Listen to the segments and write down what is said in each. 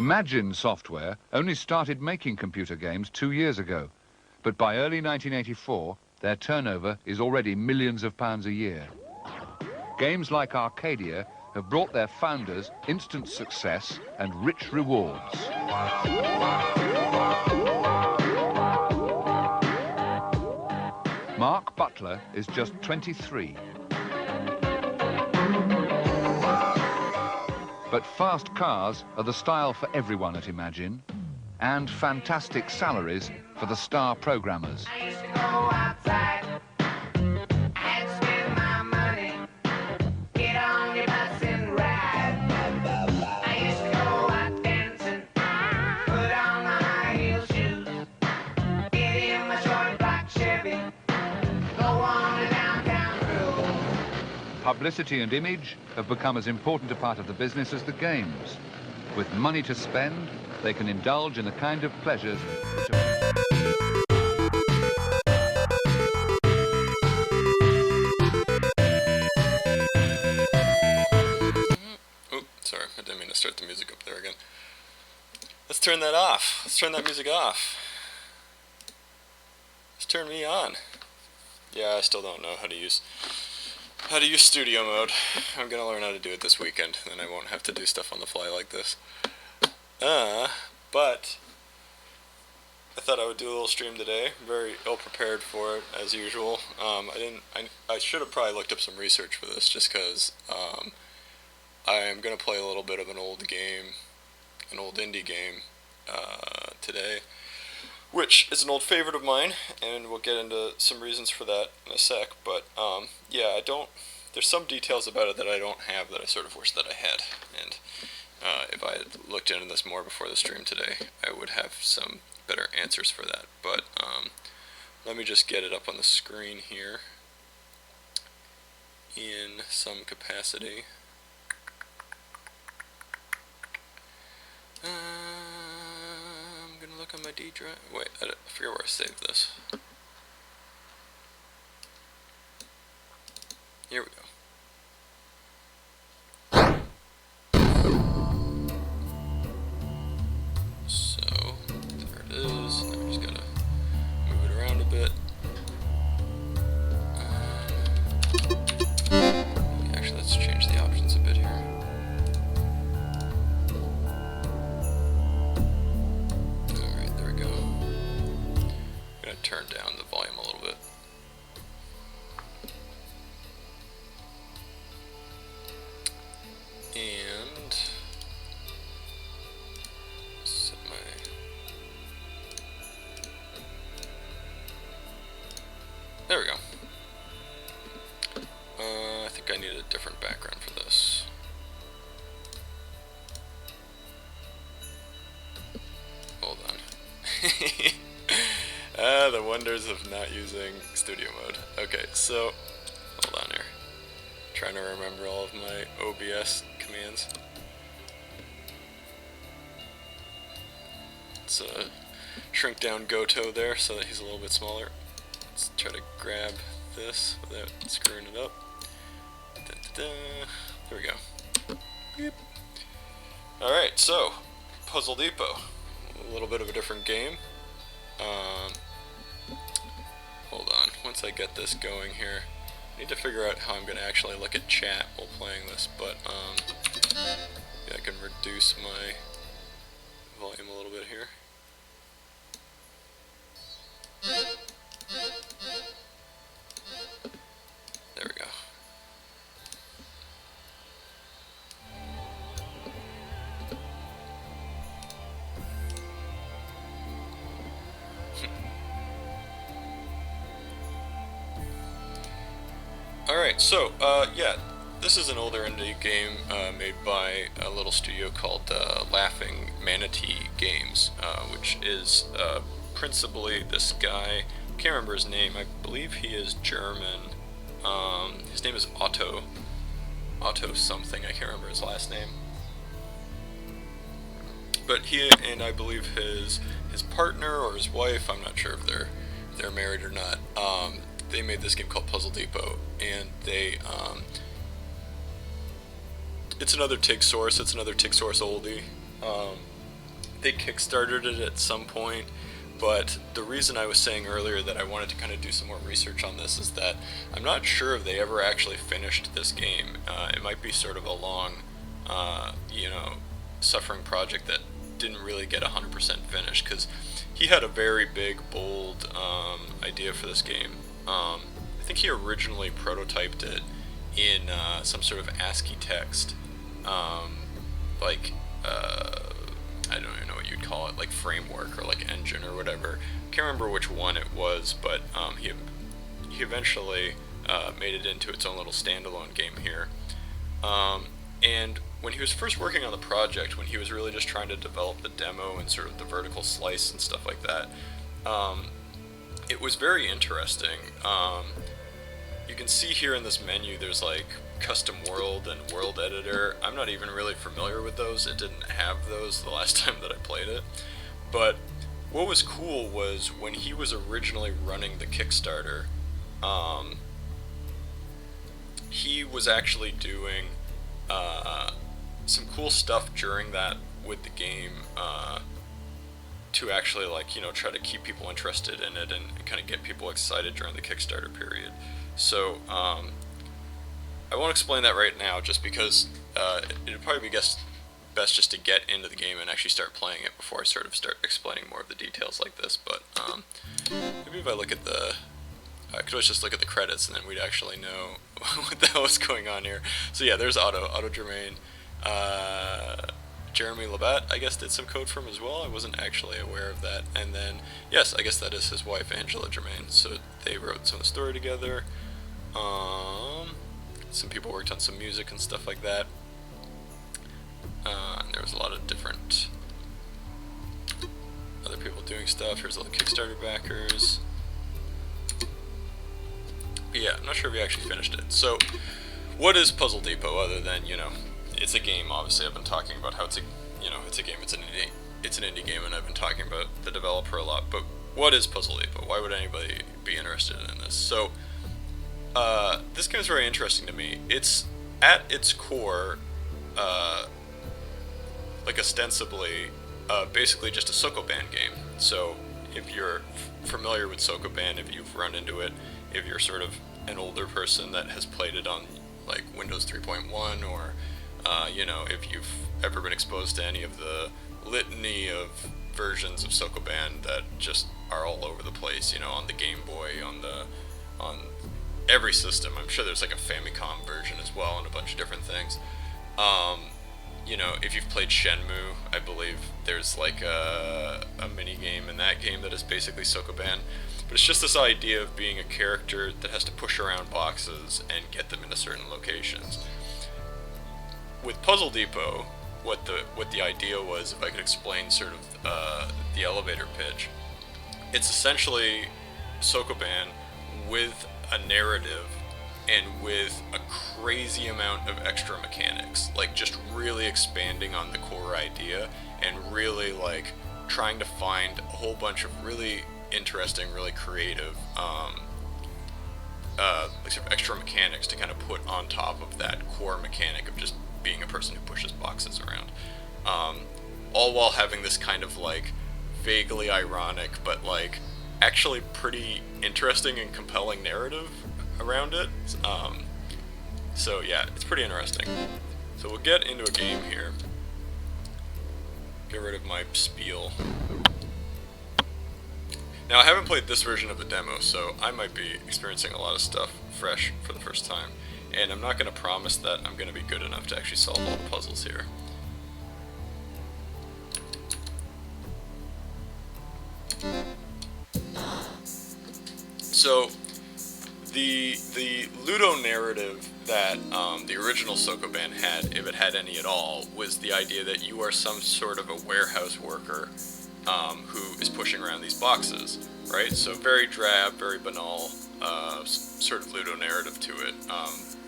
Imagine Software only started making computer games 2 years ago, but by early 1984, their turnover is already millions of pounds a year. Games like Arcadia have brought their founders instant success and rich rewards. Mark Butler is just 23. But fast cars are the style for everyone at Imagine, and fantastic salaries for the star programmers. I used to go outside and spend my money, get on the bus and ride. I used to go out dancing, put on my high heel shoes, get in my short black Chevy, go on the downtown cruise. Publicity and image have become as important a part of the business as the games. With money to spend, they can indulge in the kind of pleasures Sorry, I didn't mean to start the music up there again. Let's turn that off. Let's turn that music off. Let's turn me on. Yeah, I still don't know how to use studio mode. I'm gonna learn how to do it this weekend, then I won't have to do stuff on the fly like this. But I thought I would do a little stream today. I'm very ill prepared for it as usual. I should have probably looked up some research for this, just because I am gonna play a little bit of an old game, an old indie game today, which is an old favorite of mine, and we'll get into some reasons for that in a sec. But yeah, there's some details about it that I don't have that I sort of wish that I had, and if I had looked into this more before the stream today, I would have some better answers for that. But let me just get it up on the screen here in some capacity. I'm gonna look on my D drive. Wait, I forget where I saved this. Here we go. So, there it is. Now I just gotta move it around a bit. Actually, let's change the options a bit here. Alright, there we go. I'm gonna turn down the volume a little bit. And set my there we go. I think I need a different background for this. Hold on. The wonders of not using studio mode. Okay, so hold on here. Trying to remember all of my OBS commands. Let's shrink down Goto there so that he's a little bit smaller. Let's try to grab this without screwing it up. There we go. Beep. Alright, so Puzzle Depot. A little bit of a different game. Hold on. Once I get this going here, I need to figure out how I'm going to actually look at chat while playing this, but yeah, I can reduce my volume a little bit here. There we go. Alright, so, yeah, this is an older indie game made by a little studio called Laughing Manatee Games, which is principally this guy. I can't remember his name. I believe he is German. His name is Otto something. I can't remember his last name. But he and I believe his partner or his wife, I'm not sure if they're married or not, they made this game called Puzzle Depot, and they it's another TIG source. It's another TIG source oldie. they kickstarted it at some point, but the reason I was saying earlier that I wanted to kind of do some more research on this is that I'm not sure if they ever actually finished this game. It might be sort of a long, suffering project that didn't really get 100% finished, because he had a very big, bold idea for this game. I think he originally prototyped it in some sort of ASCII text, I don't even know what you'd call it, like framework or like engine or whatever. Can't remember which one it was, but he eventually made it into its own little standalone game here. And when he was first working on the project, when he was really just trying to develop the demo and sort of the vertical slice and stuff like that, it was very interesting. You can see here in this menu there's like custom world and world editor. I'm not even really familiar with those. It didn't have those the last time that I played it. But what was cool was when he was originally running the Kickstarter, he was actually doing some cool stuff during that with the game to actually try to keep people interested in it and kind of get people excited during the Kickstarter period. So I won't explain that right now, just because it'd probably be best just to get into the game and actually start playing it before I start explaining more of the details like this. But maybe if I look at I could always just look at the credits and then we'd actually know what the hell is going on here. So yeah, there's Otto Germain. Jeremy Labatt, I guess, did some code for him as well. I wasn't actually aware of that. And then, yes, I guess that is his wife, Angela Germain. So they wrote some of the story together. Some people worked on some music and stuff like that. And there was a lot of different other people doing stuff. Here's all the Kickstarter backers. But yeah, I'm not sure if he actually finished it. So, what is Puzzle Depot other than, it's a game? Obviously, I've been talking about how it's a game. It's an indie game, and I've been talking about the developer a lot. But what is Puzzle Depot? Why would anybody be interested in this? So, this game is very interesting to me. It's at its core, ostensibly, basically just a Sokoban game. So, if you're familiar with Sokoban, if you've run into it, if you're sort of an older person that has played it on like Windows 3.1, or if you've ever been exposed to any of the litany of versions of Sokoban that just are all over the place, on the Game Boy, on every system. I'm sure there's like a Famicom version as well, and a bunch of different things. If you've played Shenmue, I believe there's like a mini game in that game that is basically Sokoban. But it's just this idea of being a character that has to push around boxes and get them into certain locations. With Puzzle Depot, what the idea was, if I could explain sort of the elevator pitch, it's essentially Sokoban with a narrative and with a crazy amount of extra mechanics, like just really expanding on the core idea and really like trying to find a whole bunch of really interesting, really creative sort of extra mechanics to kind of put on top of that core mechanic of just being a person who pushes boxes around, all while having this kind of like vaguely ironic but like actually pretty interesting and compelling narrative around it. So yeah, it's pretty interesting. So we'll get into a game here. Get rid of my spiel. Now, I haven't played this version of the demo, so I might be experiencing a lot of stuff fresh for the first time. And I'm not going to promise that I'm going to be good enough to actually solve all the puzzles here. So, the Ludo narrative that the original Sokoban had, if it had any at all, was the idea that you are some sort of a warehouse worker who is pushing around these boxes, right? So very drab, very banal, sort of Ludo narrative to it,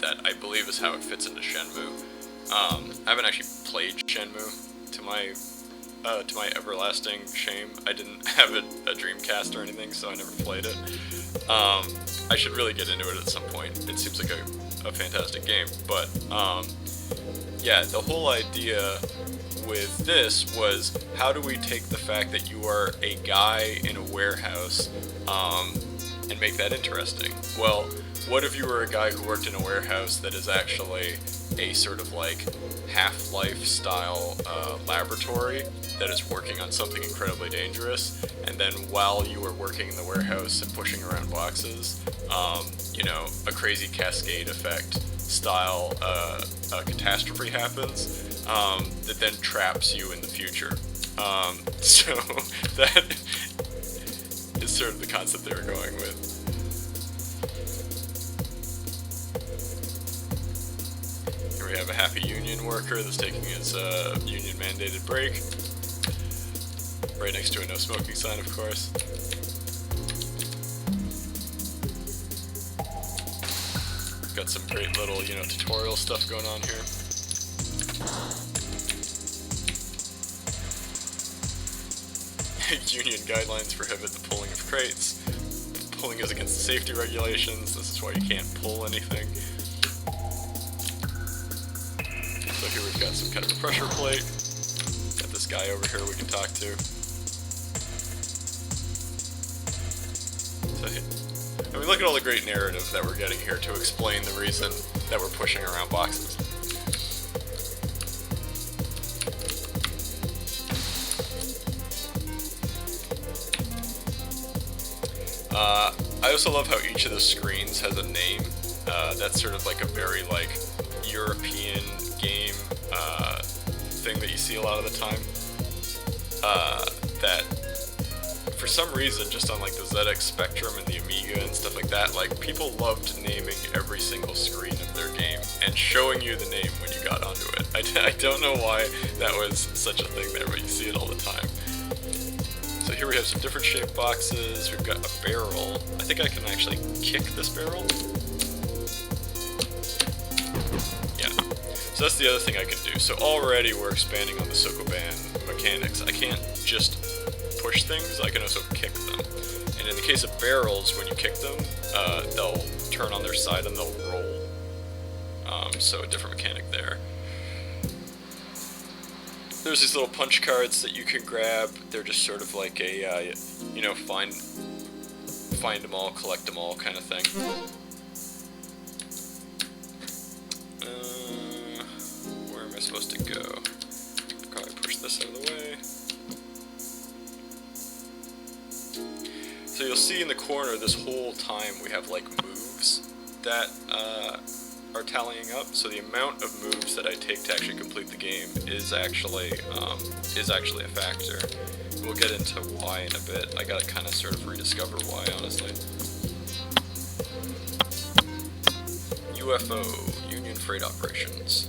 that I believe is how it fits into Shenmue. I haven't actually played Shenmue, to my everlasting shame. I didn't have a Dreamcast or anything, so I never played it. I should really get into it at some point. It seems like a fantastic game. But yeah, the whole idea with this was, how do we take the fact that you are a guy in a warehouse and make that interesting? Well, what if you were a guy who worked in a warehouse that is actually a sort of like Half-Life style laboratory that is working on something incredibly dangerous, and then while you are working in the warehouse and pushing around boxes, you know, a crazy cascade effect style catastrophe happens that then traps you in the future. So that is sort of the concept they were going with. Here we have a happy union worker that's taking his union mandated break. Right next to a no smoking sign, of course. Got some great little, you know, tutorial stuff going on here. Union guidelines prohibit the pulling of crates. Pulling is against the safety regulations. This is why you can't pull anything. So here we've got some kind of a pressure plate. Got this guy over here we can talk to. So, I mean, look at all the great narrative that we're getting here to explain the reason that we're pushing around boxes. I also love how each of the screens has a name. That's sort of like a very like European game thing that you see a lot of the time. That for some reason, just on like the ZX Spectrum and the Amiga and stuff like that, like people loved naming every single screen of their game and showing you the name when you got onto it. I don't know why that was such a thing there, but you see it all the time. So here we have some different shaped boxes. We've got a barrel. I think I can actually kick this barrel. Yeah. So that's the other thing I can do. So already we're expanding on the Sokoban mechanics. I can't just push things, I can also kick them. And in the case of barrels, when you kick them, they'll turn on their side and they'll roll. So a different mechanic there. There's these little punch cards that you can grab. They're just sort of like a, you know, find them all, collect them all kind of thing. Where am I supposed to go? Probably push this out of the way. So you'll see in the corner this whole time we have like moves that are tallying up. So the amount of moves that I take to actually complete the game is actually a factor. We'll get into why in a bit. I gotta kind of sort of rediscover why, honestly. UFO, Union Freight Operations,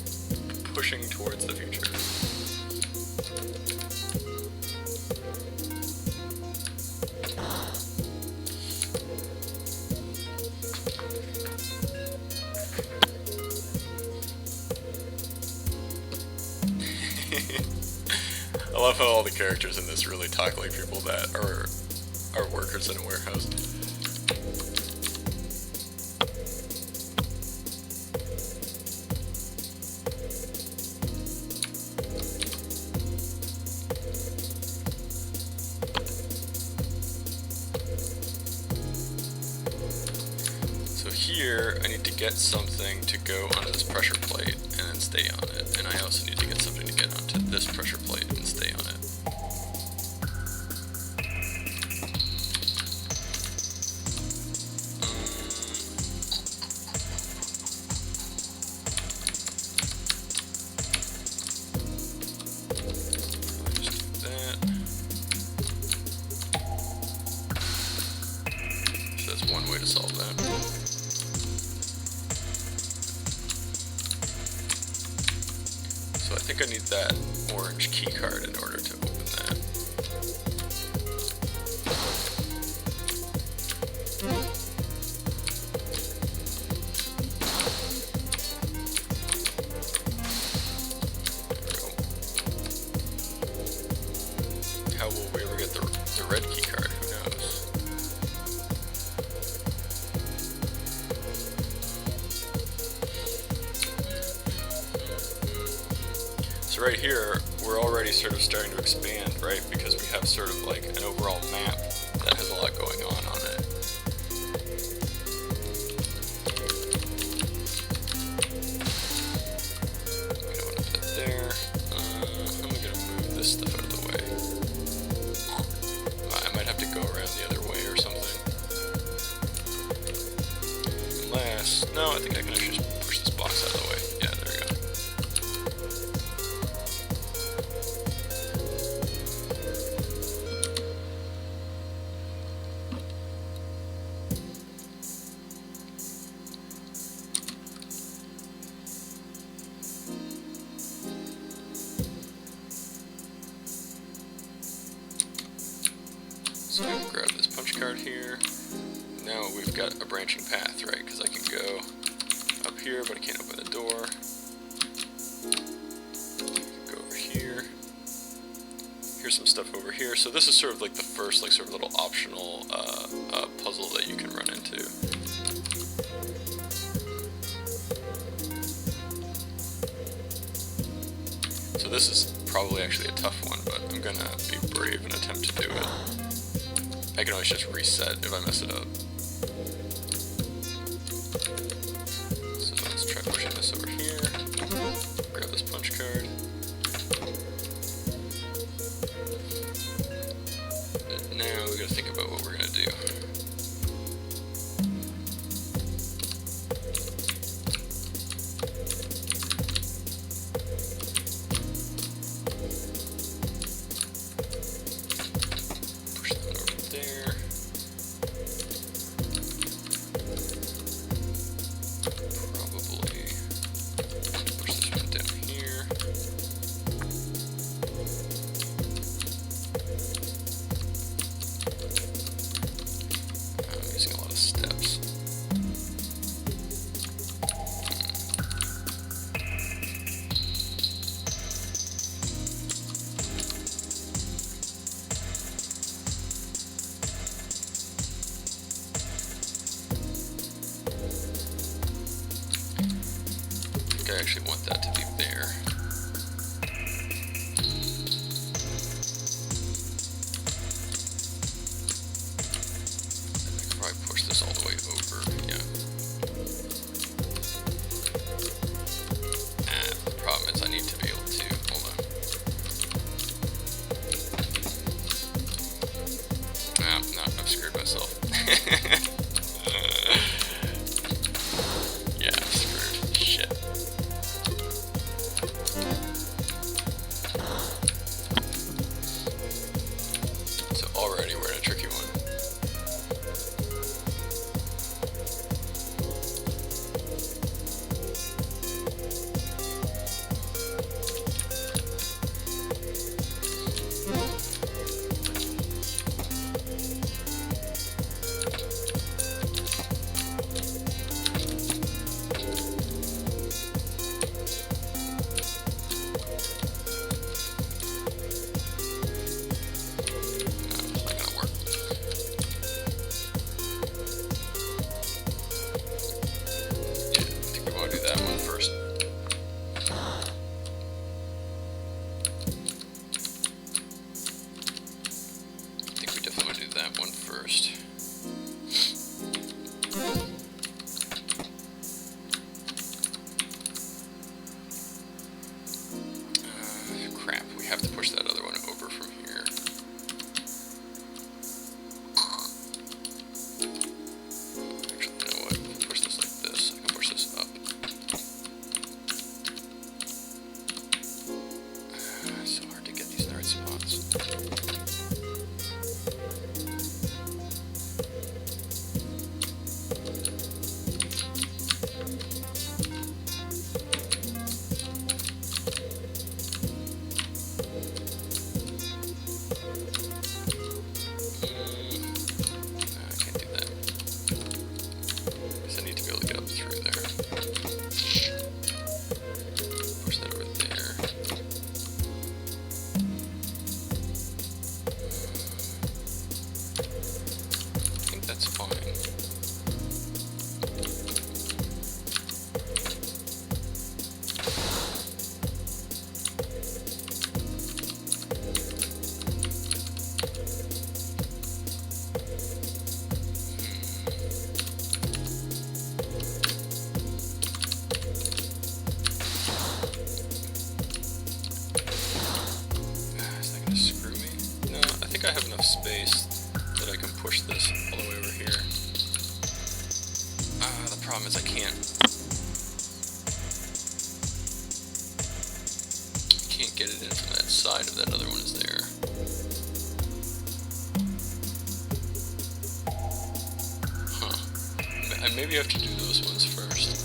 pushing towards the future. I love how all the characters in this really talk like people that are workers in a warehouse. So here, I need to get something to go onto this pressure plate and then stay on it. And I also need to get something to get onto this pressure plate and stay on it. Just do that. So that's one way to solve that. So I think I need that orange key card in order to open that. There we go. How will we ever get the red key card? Who knows? right here, we're already sort of starting to expand, right? Because we have sort of like an overall map that has a lot going on it. We don't want to put it there. I'm going to move this stuff out of the way. I might have to go around the other way or something. Unless, no, I think I can actually just push this box out of the way. Yeah, there we go. So I will grab this punch card here. Now we've got a branching path, right? Because I can go up here, but I can't open the door. Go over here. Here's some stuff over here. So this is sort of like the first, like, sort of little optional puzzle that you can run into. So this is probably actually a tough one, but I'm gonna be brave and attempt to do it. I can always just reset if I mess it up. So let's try pushing this over here. Grab this punch card. And now we gotta think about what we're gonna do. Push that over there. Probably push this one down here. I'm using a lot of steps. I think I actually want that to be there. I could probably push this all the way over, yeah. The problem is I need to be able to, hold on. No, I've screwed myself. Yeah, I'm screwed. Shit. So already we're in a tricky one. It's not gonna work. Yeah, I think we want to do that one first. I think we definitely want to do that one first. Crap, we have to push that other one over from here. Actually, you know what? If I push this like this, I can push this up. It's so hard to get these in the right spots. I can't do that. Because I need to be able to get up through there. Push that over there. I think that's fine. space that I can push this all the way over here. The problem is I can't get it in from that side if that other one is there. Huh. Maybe I have to do those ones first.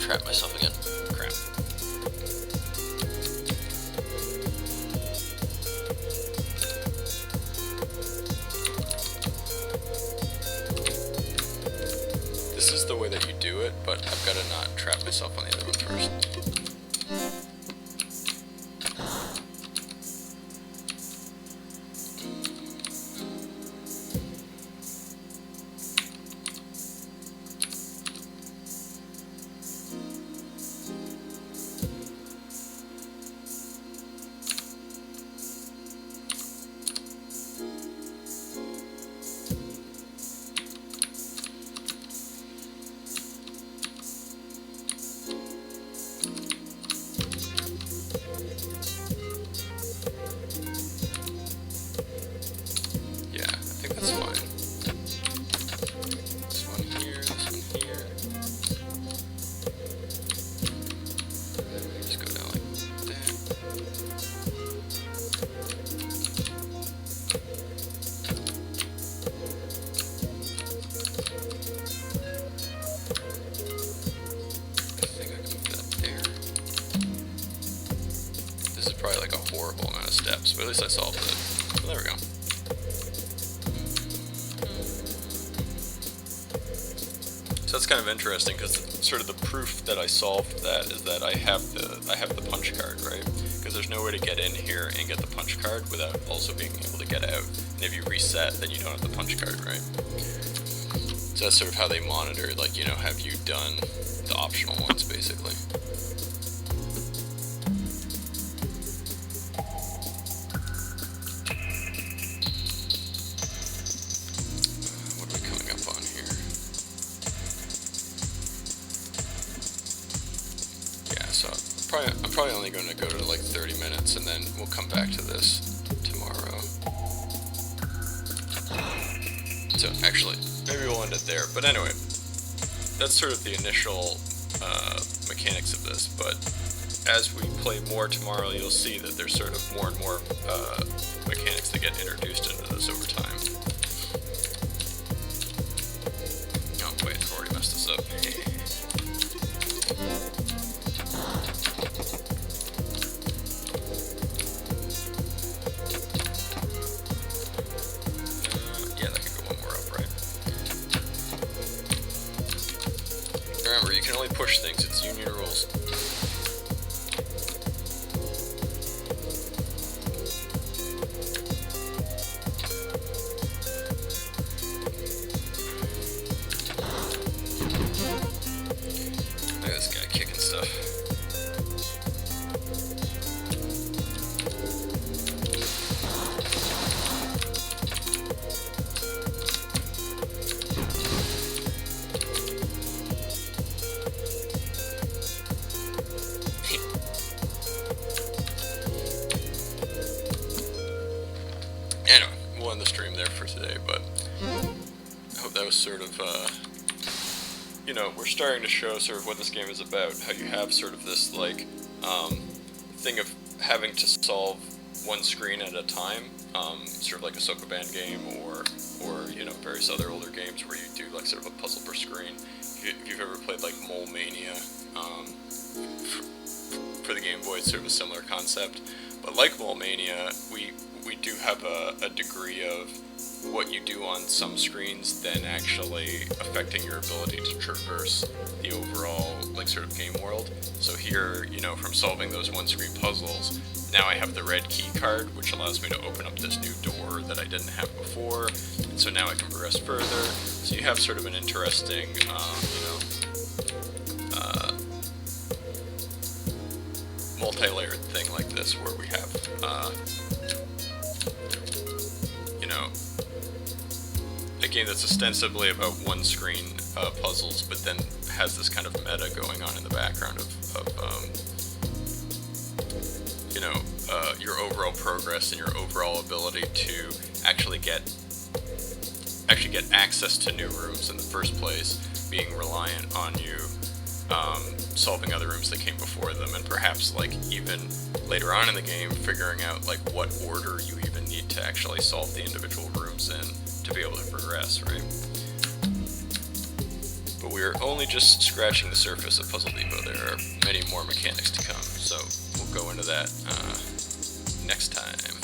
Trap myself again. Crap. This is the way that you do it, but I've got to not trap myself on the other one first. Steps, but at least I solved it. So there we go. So that's kind of interesting because sort of the proof that I solved that is that I have the punch card, right? Because there's no way to get in here and get the punch card without also being able to get out. And if you reset, then you don't have the punch card, right? So that's sort of how they monitor, like, you know, have you done the optional ones, basically. I'm probably only going to go to like 30 minutes and then we'll come back to this tomorrow. So actually, maybe we'll end it there. But anyway, that's sort of the initial mechanics of this. But as we play more tomorrow, you'll see that there's sort of more and more mechanics that get introduced into this over time. Oh wait, I've already messed this up. Remember, you can only push things, it's union rules. Look at this guy kicking stuff. Anyway, we'll end the stream there for today, but I hope that was sort of, you know, we're starting to show sort of what this game is about, how you have sort of this, like, thing of having to solve one screen at a time, sort of like a Sokoban game or various other older games where you do like sort of a puzzle per screen. If you've ever played like Mole Mania for the Game Boy, it's sort of a similar concept. But like Mole Mania, we do have a degree of what you do on some screens then actually affecting your ability to traverse the overall like sort of game world. So here, from solving those one-screen puzzles, now I have the red key card, which allows me to open up this new door that I didn't have before, and so now I can progress further. So you have sort of an interesting, multi-layered thing like this, where we have, a game that's ostensibly about one-screen puzzles, but then has this kind of meta going on in the background of your overall progress and your overall ability to actually get access to new rooms in the first place, being reliant on you solving other rooms that came before them, and perhaps like even later on in the game figuring out like what order you even need to actually solve the individual rooms in to be able to progress, right? But we're only just scratching the surface of Puzzle Depot. There are many more mechanics to come, so we'll go into that next time.